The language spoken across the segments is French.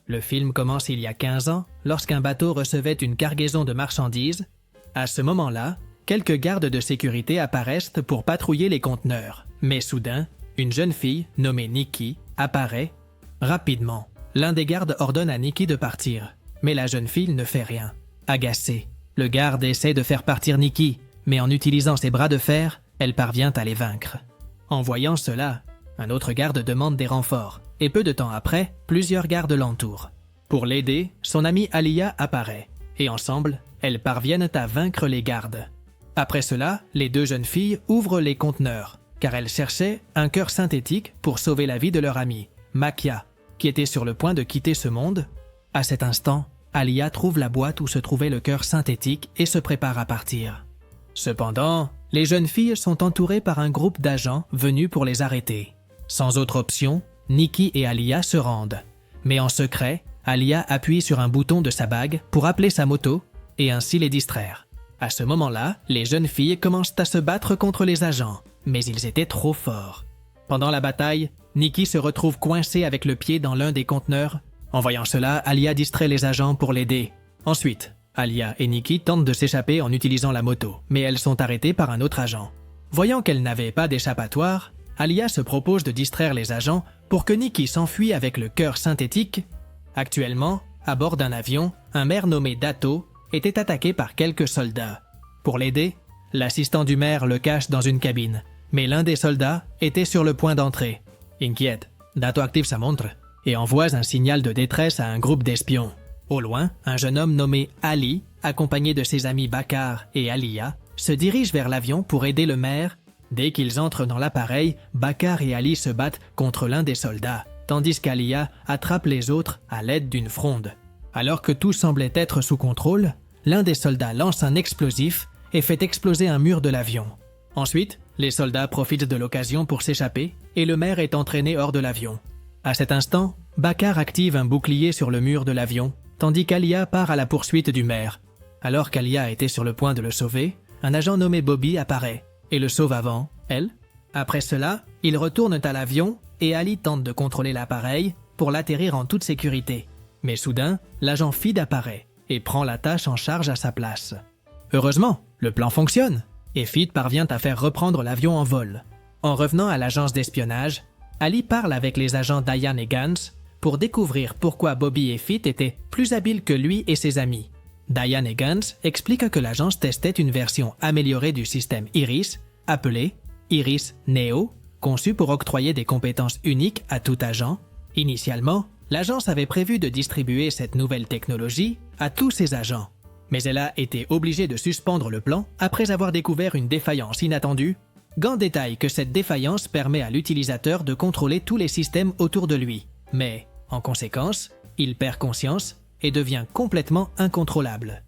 Le film commence il y a 15 ans, lorsqu'un bateau recevait une cargaison de marchandises. À ce moment-là, quelques gardes de sécurité apparaissent pour patrouiller les conteneurs. Mais soudain, une jeune fille, nommée Nikki, apparaît. Rapidement, l'un des gardes ordonne à Nikki de partir, mais la jeune fille ne fait rien. Agacée, le garde essaie de faire partir Nikki, mais en utilisant ses bras de fer, elle parvient à les vaincre. En voyant cela, un autre garde demande des renforts, et peu de temps après, plusieurs gardes l'entourent. Pour l'aider, son amie Alia apparaît, et ensemble, elles parviennent à vaincre les gardes. Après cela, les deux jeunes filles ouvrent les conteneurs, car elles cherchaient un cœur synthétique pour sauver la vie de leur amie, Makia, qui était sur le point de quitter ce monde. À cet instant, Alia trouve la boîte où se trouvait le cœur synthétique et se prépare à partir. Cependant, les jeunes filles sont entourées par un groupe d'agents venus pour les arrêter. Sans autre option, Nikki et Alia se rendent. Mais en secret, Alia appuie sur un bouton de sa bague pour appeler sa moto et ainsi les distraire. À ce moment-là, les jeunes filles commencent à se battre contre les agents, mais ils étaient trop forts. Pendant la bataille, Nikki se retrouve coincée avec le pied dans l'un des conteneurs. En voyant cela, Alia distrait les agents pour l'aider. Ensuite, Alia et Nikki tentent de s'échapper en utilisant la moto, mais elles sont arrêtées par un autre agent. Voyant qu'elles n'avaient pas d'échappatoire, Alia se propose de distraire les agents pour que Nikki s'enfuit avec le cœur synthétique. Actuellement, à bord d'un avion, un maire nommé Dato était attaqué par quelques soldats. Pour l'aider, l'assistant du maire le cache dans une cabine, mais l'un des soldats était sur le point d'entrer. Inquiète, Dato active sa montre et envoie un signal de détresse à un groupe d'espions. Au loin, un jeune homme nommé Ali, accompagné de ses amis Bakar et Alia, se dirige vers l'avion pour aider le maire. Dès qu'ils entrent dans l'appareil, Bakar et Ali se battent contre l'un des soldats, tandis qu'Alia attrape les autres à l'aide d'une fronde. Alors que tout semblait être sous contrôle, l'un des soldats lance un explosif et fait exploser un mur de l'avion. Ensuite, les soldats profitent de l'occasion pour s'échapper et le maire est entraîné hors de l'avion. À cet instant, Bakar active un bouclier sur le mur de l'avion, tandis qu'Alia part à la poursuite du maire. Alors qu'Alia était sur le point de le sauver, un agent nommé Bobby apparaît et le sauve avant elle. Après cela, ils retournent à l'avion et Ali tente de contrôler l'appareil pour l'atterrir en toute sécurité. Mais soudain, l'agent Fid apparaît et prend la tâche en charge à sa place. Heureusement, le plan fonctionne et Fid parvient à faire reprendre l'avion en vol. En revenant à l'agence d'espionnage, Ali parle avec les agents Diane et Gans pour découvrir pourquoi Bobby et Fid étaient plus habiles que lui et ses amis. Diane et Gans expliquent que l'agence testait une version améliorée du système Iris, appelée Iris Neo, conçue pour octroyer des compétences uniques à tout agent. Initialement, l'agence avait prévu de distribuer cette nouvelle technologie à tous ses agents. Mais elle a été obligée de suspendre le plan après avoir découvert une défaillance inattendue. Gans détaille que cette défaillance permet à l'utilisateur de contrôler tous les systèmes autour de lui. Mais, en conséquence, il perd conscience et devient complètement incontrôlable.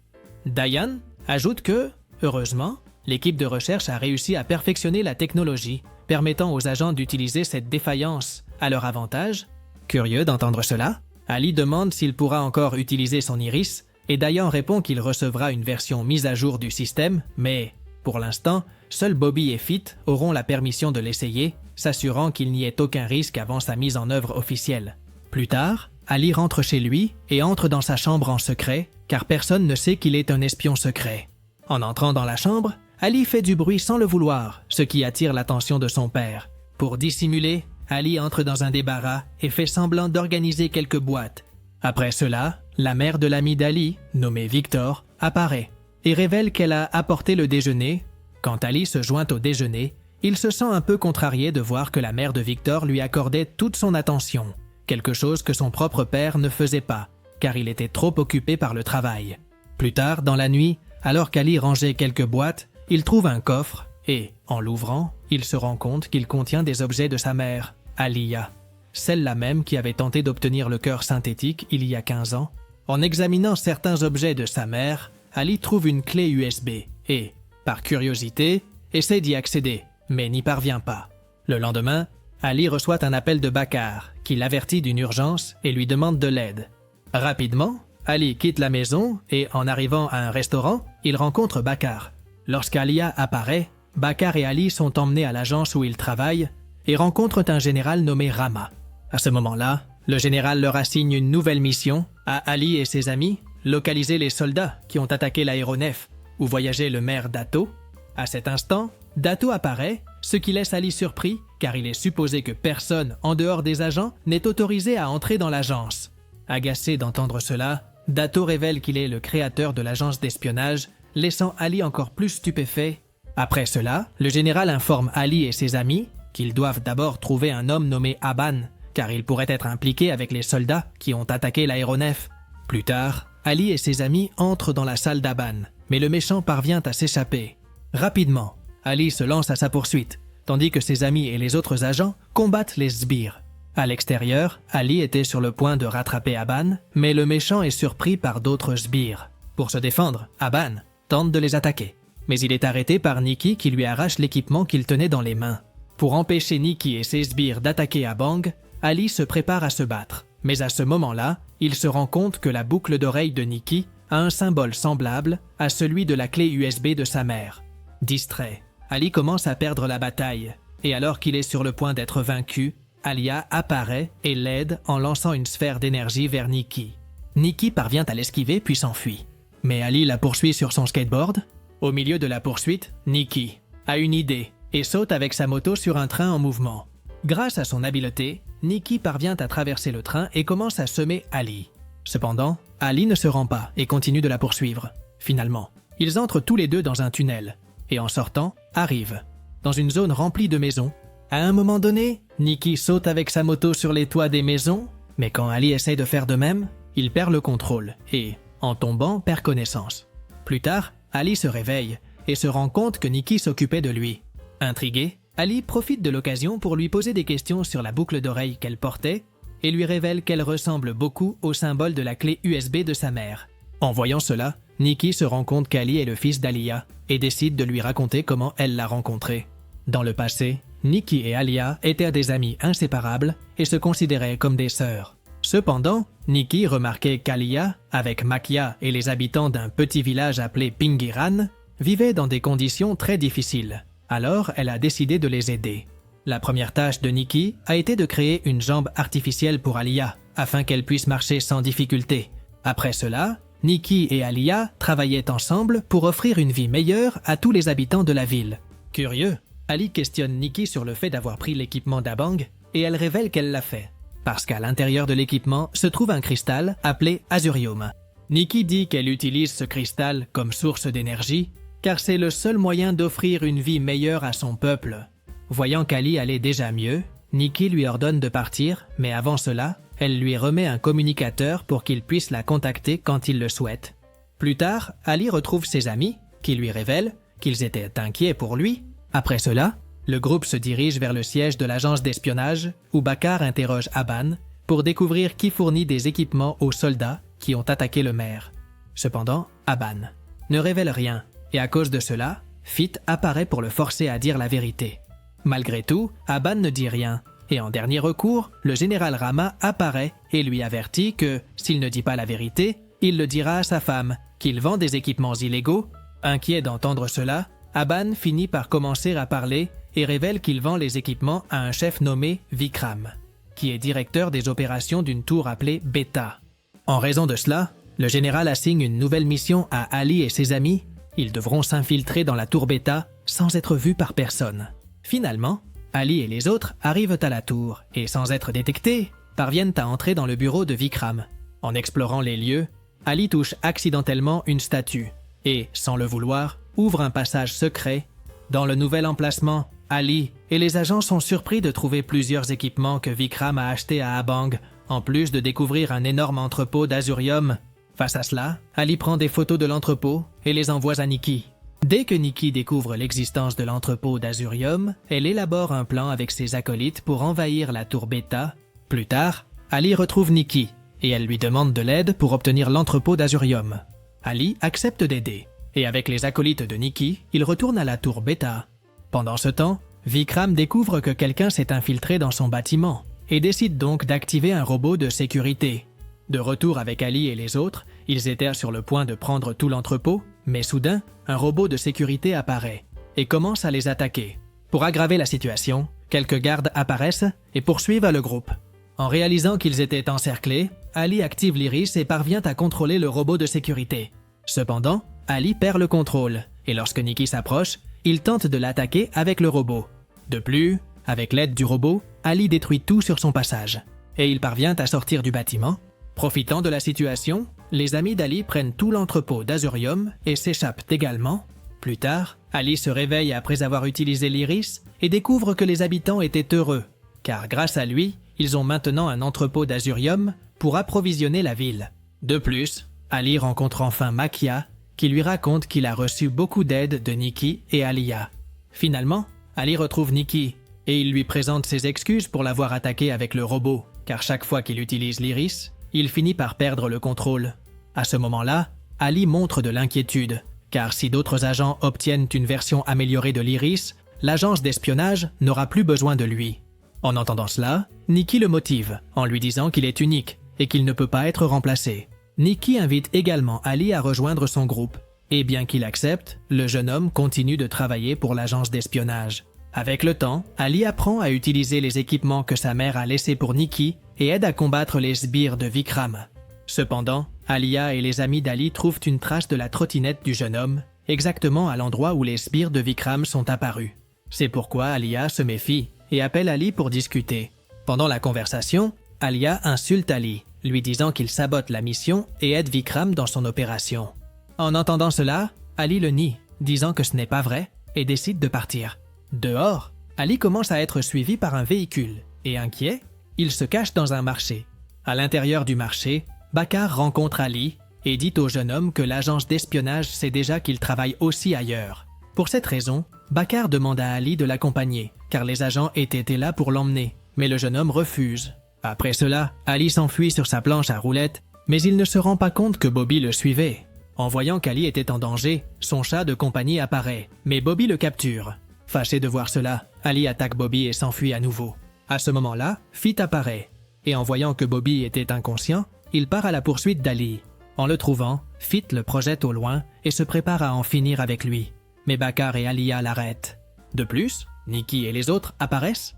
Diane ajoute que, heureusement, l'équipe de recherche a réussi à perfectionner la technologie, permettant aux agents d'utiliser cette défaillance à leur avantage. Curieux d'entendre cela, Ali demande s'il pourra encore utiliser son iris, et Diane répond qu'il recevra une version mise à jour du système, mais, pour l'instant, seuls Bobby et Fit auront la permission de l'essayer, s'assurant qu'il n'y ait aucun risque avant sa mise en œuvre officielle. Plus tard, Ali rentre chez lui et entre dans sa chambre en secret, car personne ne sait qu'il est un espion secret. En entrant dans la chambre, Ali fait du bruit sans le vouloir, ce qui attire l'attention de son père. Pour dissimuler, Ali entre dans un débarras et fait semblant d'organiser quelques boîtes. Après cela, la mère de l'ami d'Ali, nommée Victor, apparaît et révèle qu'elle a apporté le déjeuner. Quand Ali se joint au déjeuner, il se sent un peu contrarié de voir que la mère de Victor lui accordait toute son attention, quelque chose que son propre père ne faisait pas, car il était trop occupé par le travail. Plus tard, dans la nuit, alors qu'Ali rangeait quelques boîtes, il trouve un coffre et, en l'ouvrant, il se rend compte qu'il contient des objets de sa mère, Alia, celle-là même qui avait tenté d'obtenir le cœur synthétique il y a 15 ans. En examinant certains objets de sa mère, Ali trouve une clé USB et, par curiosité, essaie d'y accéder, mais n'y parvient pas. Le lendemain, Ali reçoit un appel de Bakar, qui l'avertit d'une urgence et lui demande de l'aide. Rapidement, Ali quitte la maison et, en arrivant à un restaurant, il rencontre Bakar. Lorsqu'Alia apparaît, Bakar et Ali sont emmenés à l'agence où ils travaillent et rencontrent un général nommé Rama. À ce moment-là, Le général leur assigne une nouvelle mission, à Ali et ses amis, localiser les soldats qui ont attaqué l'aéronef où voyageait le maire Dato. À cet instant, Dato apparaît, ce qui laisse Ali surpris car il est supposé que personne, en dehors des agents, n'est autorisé à entrer dans l'agence. Agacé d'entendre cela, Dato révèle qu'il est le créateur de l'agence d'espionnage, laissant Ali encore plus stupéfait. Après cela, le général informe Ali et ses amis qu'ils doivent d'abord trouver un homme nommé Aban, car il pourrait être impliqué avec les soldats qui ont attaqué l'aéronef. Plus tard, Ali et ses amis entrent dans la salle d'Aban, mais le méchant parvient à s'échapper. Rapidement, Ali se lance à sa poursuite, tandis que ses amis et les autres agents combattent les sbires. À l'extérieur, Ali était sur le point de rattraper Aban, mais le méchant est surpris par d'autres sbires. Pour se défendre, Aban tente de les attaquer, mais il est arrêté par Nikki qui lui arrache l'équipement qu'il tenait dans les mains. Pour empêcher Nikki et ses sbires d'attaquer Abang, Ali se prépare à se battre. Mais à ce moment-là, il se rend compte que la boucle d'oreille de Nikki a un symbole semblable à celui de la clé USB de sa mère. Distrait, Ali commence à perdre la bataille, et alors qu'il est sur le point d'être vaincu, Alia apparaît et l'aide en lançant une sphère d'énergie vers Nikki. Nikki parvient à l'esquiver puis s'enfuit. Mais Ali la poursuit sur son skateboard. Au milieu de la poursuite, Nikki a une idée et saute avec sa moto sur un train en mouvement. Grâce à son habileté, Nikki parvient à traverser le train et commence à semer Ali. Cependant, Ali ne se rend pas et continue de la poursuivre. Finalement, ils entrent tous les deux dans un tunnel et en sortant, arrivent dans une zone remplie de maisons. À un moment donné, Nikki saute avec sa moto sur les toits des maisons, mais quand Ali essaie de faire de même, il perd le contrôle et, en tombant, perd connaissance. Plus tard, Ali se réveille et se rend compte que Nikki s'occupait de lui. Intrigué, Ali profite de l'occasion pour lui poser des questions sur la boucle d'oreille qu'elle portait et lui révèle qu'elle ressemble beaucoup au symbole de la clé USB de sa mère. En voyant cela, Nikki se rend compte qu'Ali est le fils d'Alia et décide de lui raconter comment elle l'a rencontré. Dans le passé, Nikki et Alia étaient des amis inséparables et se considéraient comme des sœurs. Cependant, Nikki remarquait qu'Alia, avec Makia et les habitants d'un petit village appelé Pingiran, vivaient dans des conditions très difficiles. Alors, elle a décidé de les aider. La première tâche de Nikki a été de créer une jambe artificielle pour Alia, afin qu'elle puisse marcher sans difficulté. Après cela, Nikki et Alia travaillaient ensemble pour offrir une vie meilleure à tous les habitants de la ville. Curieux, Ali questionne Nikki sur le fait d'avoir pris l'équipement d'Abang et elle révèle qu'elle l'a fait, parce qu'à l'intérieur de l'équipement se trouve un cristal appelé Azurium. Nikki dit qu'elle utilise ce cristal comme source d'énergie car c'est le seul moyen d'offrir une vie meilleure à son peuple. Voyant qu'Ali allait déjà mieux, Nikki lui ordonne de partir, mais avant cela, elle lui remet un communicateur pour qu'il puisse la contacter quand il le souhaite. Plus tard, Ali retrouve ses amis, qui lui révèlent qu'ils étaient inquiets pour lui. Après cela, le groupe se dirige vers le siège de l'agence d'espionnage, où Bakar interroge Aban pour découvrir qui fournit des équipements aux soldats qui ont attaqué le maire. Cependant, Aban ne révèle rien, et à cause de cela, Fit apparaît pour le forcer à dire la vérité. Malgré tout, Aban ne dit rien, et en dernier recours, le général Rama apparaît et lui avertit que, s'il ne dit pas la vérité, il le dira à sa femme, qu'il vend des équipements illégaux. Inquiet d'entendre cela, Aban finit par commencer à parler et révèle qu'il vend les équipements à un chef nommé Vikram, qui est directeur des opérations d'une tour appelée Beta. En raison de cela, le général assigne une nouvelle mission à Ali et ses amis. Ils devront s'infiltrer dans la tour Beta sans être vus par personne. Finalement, Ali et les autres arrivent à la tour et, sans être détectés, parviennent à entrer dans le bureau de Vikram. En explorant les lieux, Ali touche accidentellement une statue et, sans le vouloir, ouvre un passage secret. Dans le nouvel emplacement, Ali et les agents sont surpris de trouver plusieurs équipements que Vikram a achetés à Abang, en plus de découvrir un énorme entrepôt d'Azurium. Face à cela, Ali prend des photos de l'entrepôt et les envoie à Nikki. Dès que Nikki découvre l'existence de l'entrepôt d'Azurium, elle élabore un plan avec ses acolytes pour envahir la tour Beta. Plus tard, Ali retrouve Nikki et elle lui demande de l'aide pour obtenir l'entrepôt d'Azurium. Ali accepte d'aider et avec les acolytes de Nikki, il retourne à la tour Beta. Pendant ce temps, Vikram découvre que quelqu'un s'est infiltré dans son bâtiment et décide donc d'activer un robot de sécurité. De retour avec Ali et les autres, ils étaient sur le point de prendre tout l'entrepôt, mais soudain, un robot de sécurité apparaît et commence à les attaquer. Pour aggraver la situation, quelques gardes apparaissent et poursuivent le groupe. En réalisant qu'ils étaient encerclés, Ali active l'Iris et parvient à contrôler le robot de sécurité. Cependant, Ali perd le contrôle, et lorsque Nikki s'approche, il tente de l'attaquer avec le robot. De plus, avec l'aide du robot, Ali détruit tout sur son passage, et il parvient à sortir du bâtiment. Profitant de la situation, les amis d'Ali prennent tout l'entrepôt d'Azurium et s'échappent également. Plus tard, Ali se réveille après avoir utilisé l'Iris et découvre que les habitants étaient heureux, car grâce à lui, ils ont maintenant un entrepôt d'Azurium pour approvisionner la ville. De plus, Ali rencontre enfin Makia, qui lui raconte qu'il a reçu beaucoup d'aide de Nikki et Alia. Finalement, Ali retrouve Nikki et il lui présente ses excuses pour l'avoir attaqué avec le robot, car chaque fois qu'il utilise l'Iris, il finit par perdre le contrôle. À ce moment-là, Ali montre de l'inquiétude, car si d'autres agents obtiennent une version améliorée de l'Iris, l'agence d'espionnage n'aura plus besoin de lui. En entendant cela, Nikki le motive en lui disant qu'il est unique et qu'il ne peut pas être remplacé. Nikki invite également Ali à rejoindre son groupe, et bien qu'il accepte, le jeune homme continue de travailler pour l'agence d'espionnage. Avec le temps, Ali apprend à utiliser les équipements que sa mère a laissés pour Nikki et aide à combattre les sbires de Vikram. Cependant, Alia et les amis d'Ali trouvent une trace de la trottinette du jeune homme, exactement à l'endroit où les sbires de Vikram sont apparus. C'est pourquoi Alia se méfie et appelle Ali pour discuter. Pendant la conversation, Alia insulte Ali, lui disant qu'il sabote la mission et aide Vikram dans son opération. En entendant cela, Ali le nie, disant que ce n'est pas vrai, et décide de partir. Dehors, Ali commence à être suivi par un véhicule, et inquiet, il se cache dans un marché. À l'intérieur du marché, Bakar rencontre Ali et dit au jeune homme que l'agence d'espionnage sait déjà qu'il travaille aussi ailleurs. Pour cette raison, Bakar demande à Ali de l'accompagner, car les agents étaient là pour l'emmener, mais le jeune homme refuse. Après cela, Ali s'enfuit sur sa planche à roulettes, mais il ne se rend pas compte que Bobby le suivait. En voyant qu'Ali était en danger, son chat de compagnie apparaît, mais Bobby le capture. Fâché de voir cela, Ali attaque Bobby et s'enfuit à nouveau. À ce moment-là, Fit apparaît, et en voyant que Bobby était inconscient, il part à la poursuite d'Ali. En le trouvant, Fit le projette au loin et se prépare à en finir avec lui. Mais Bakar et Alia l'arrêtent. De plus, Nikki et les autres apparaissent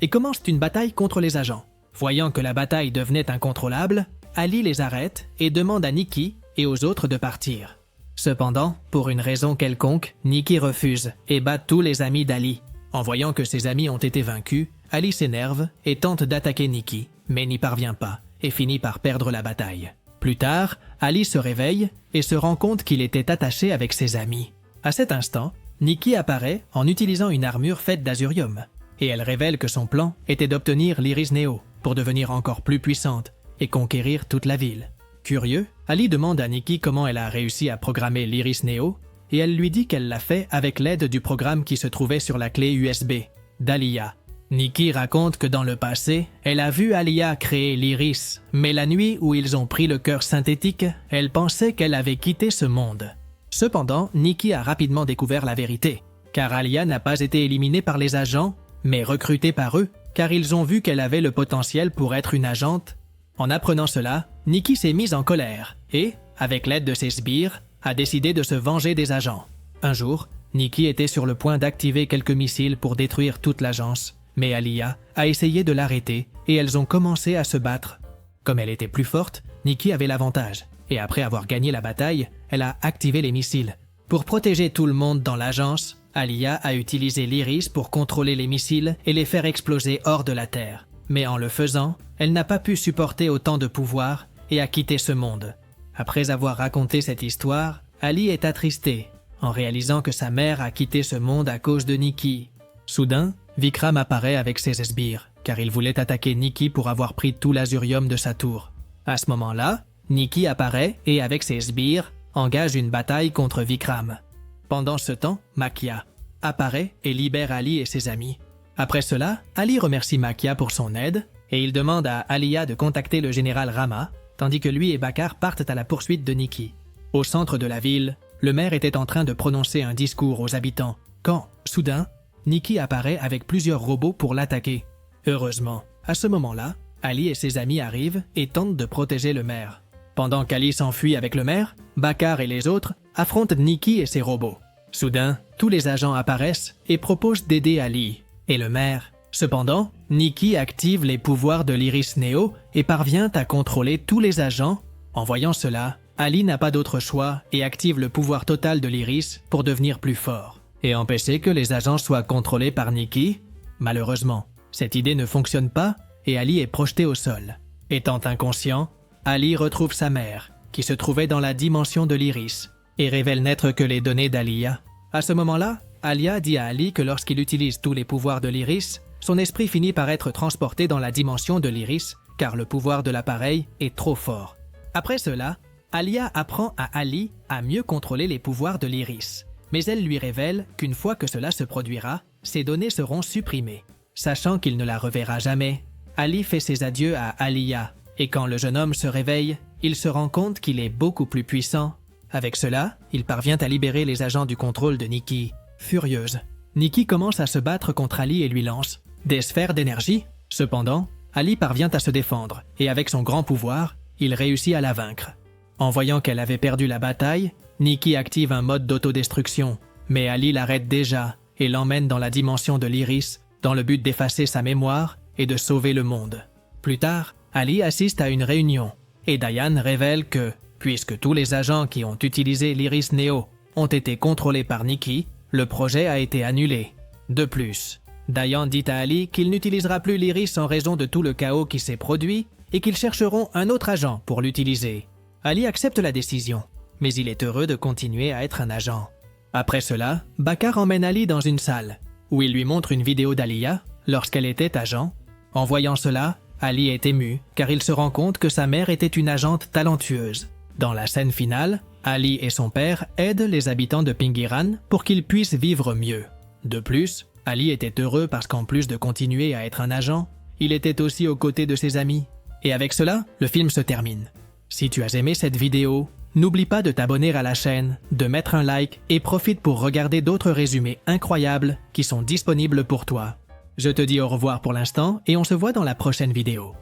et commencent une bataille contre les agents. Voyant que la bataille devenait incontrôlable, Ali les arrête et demande à Nikki et aux autres de partir. Cependant, pour une raison quelconque, Nikki refuse et bat tous les amis d'Ali. En voyant que ses amis ont été vaincus, Ali s'énerve et tente d'attaquer Nikki, mais n'y parvient pas et finit par perdre la bataille. Plus tard, Ali se réveille et se rend compte qu'il était attaché avec ses amis. À cet instant, Nikki apparaît en utilisant une armure faite d'azurium, et elle révèle que son plan était d'obtenir l'Iris Neo pour devenir encore plus puissante et conquérir toute la ville. Curieux, Ali demande à Nikki comment elle a réussi à programmer l'Iris Neo, et elle lui dit qu'elle l'a fait avec l'aide du programme qui se trouvait sur la clé USB, d'Alia. Nikki raconte que dans le passé, elle a vu Alia créer l'Iris, mais la nuit où ils ont pris le cœur synthétique, elle pensait qu'elle avait quitté ce monde. Cependant, Nikki a rapidement découvert la vérité, car Alia n'a pas été éliminée par les agents, mais recrutée par eux, car ils ont vu qu'elle avait le potentiel pour être une agente. En apprenant cela, Nikki s'est mise en colère et, avec l'aide de ses sbires, a décidé de se venger des agents. Un jour, Nikki était sur le point d'activer quelques missiles pour détruire toute l'agence, mais Alia a essayé de l'arrêter et elles ont commencé à se battre. Comme elle était plus forte, Nikki avait l'avantage, et après avoir gagné la bataille, elle a activé les missiles. Pour protéger tout le monde dans l'agence, Alia a utilisé l'Iris pour contrôler les missiles et les faire exploser hors de la Terre. Mais en le faisant, elle n'a pas pu supporter autant de pouvoir et a quitté ce monde. Après avoir raconté cette histoire, Ali est attristé en réalisant que sa mère a quitté ce monde à cause de Nikki. Soudain, Vikram apparaît avec ses sbires, car il voulait attaquer Nikki pour avoir pris tout l'azurium de sa tour. À ce moment-là, Nikki apparaît et avec ses sbires, engage une bataille contre Vikram. Pendant ce temps, Makia apparaît et libère Ali et ses amis. Après cela, Ali remercie Makia pour son aide et il demande à Alia de contacter le général Rama, tandis que lui et Bakar partent à la poursuite de Nikki. Au centre de la ville, le maire était en train de prononcer un discours aux habitants, quand, soudain, Nikki apparaît avec plusieurs robots pour l'attaquer. Heureusement, à ce moment-là, Ali et ses amis arrivent et tentent de protéger le maire. Pendant qu'Ali s'enfuit avec le maire, Bakar et les autres affrontent Nikki et ses robots. Soudain, tous les agents apparaissent et proposent d'aider Ali et le maire. Cependant, Nikki active les pouvoirs de l'Iris Neo et parvient à contrôler tous les agents. En voyant cela, Ali n'a pas d'autre choix et active le pouvoir total de l'Iris pour devenir plus fort et empêcher que les agents soient contrôlés par Nikki. Malheureusement, cette idée ne fonctionne pas et Ali est projeté au sol. Étant inconscient, Ali retrouve sa mère, qui se trouvait dans la dimension de l'Iris, et révèle n'être que les données d'Alia. À ce moment-là, Alia dit à Ali que lorsqu'il utilise tous les pouvoirs de l'Iris, son esprit finit par être transporté dans la dimension de l'Iris, car le pouvoir de l'appareil est trop fort. Après cela, Alia apprend à Ali à mieux contrôler les pouvoirs de l'Iris, mais elle lui révèle qu'une fois que cela se produira, ses données seront supprimées. Sachant qu'il ne la reverra jamais, Ali fait ses adieux à Alia, et quand le jeune homme se réveille, il se rend compte qu'il est beaucoup plus puissant. Avec cela, il parvient à libérer les agents du contrôle de Nikki. Furieuse, Nikki commence à se battre contre Ali et lui lance des sphères d'énergie. Cependant, Ali parvient à se défendre, et avec son grand pouvoir, il réussit à la vaincre. En voyant qu'elle avait perdu la bataille, Nikki active un mode d'autodestruction, mais Ali l'arrête déjà et l'emmène dans la dimension de l'Iris dans le but d'effacer sa mémoire et de sauver le monde. Plus tard, Ali assiste à une réunion et Diane révèle que, puisque tous les agents qui ont utilisé l'Iris Neo ont été contrôlés par Nikki, le projet a été annulé. De plus, Diane dit à Ali qu'il n'utilisera plus l'Iris en raison de tout le chaos qui s'est produit et qu'ils chercheront un autre agent pour l'utiliser. Ali accepte la décision, mais il est heureux de continuer à être un agent. Après cela, Bakar emmène Ali dans une salle, où il lui montre une vidéo d'Alia lorsqu'elle était agent. En voyant cela, Ali est ému, car il se rend compte que sa mère était une agente talentueuse. Dans la scène finale, Ali et son père aident les habitants de Pingiran pour qu'ils puissent vivre mieux. De plus, Ali était heureux parce qu'en plus de continuer à être un agent, il était aussi aux côtés de ses amis. Et avec cela, le film se termine. Si tu as aimé cette vidéo, n'oublie pas de t'abonner à la chaîne, de mettre un like et profite pour regarder d'autres résumés incroyables qui sont disponibles pour toi. Je te dis au revoir pour l'instant et on se voit dans la prochaine vidéo.